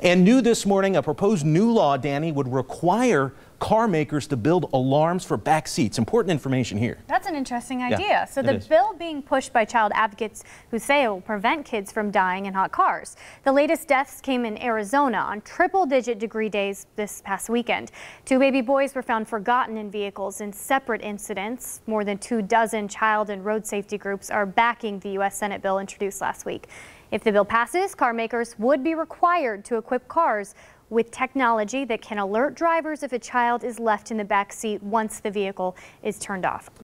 And new this morning, a proposed new law, Danny, would require car makers to build alarms for back seats. Important information here. That's an interesting idea. Yeah, so the bill being pushed by child advocates who say it will prevent kids from dying in hot cars. The latest deaths came in Arizona on triple-digit degree days this past weekend. 2 baby boys were found forgotten in vehicles in separate incidents. More than 24 child and road safety groups are backing the U.S. Senate bill introduced last week. If the bill passes, car makers would be required to equip cars with technology that can alert drivers if a child is left in the back seat once the vehicle is turned off.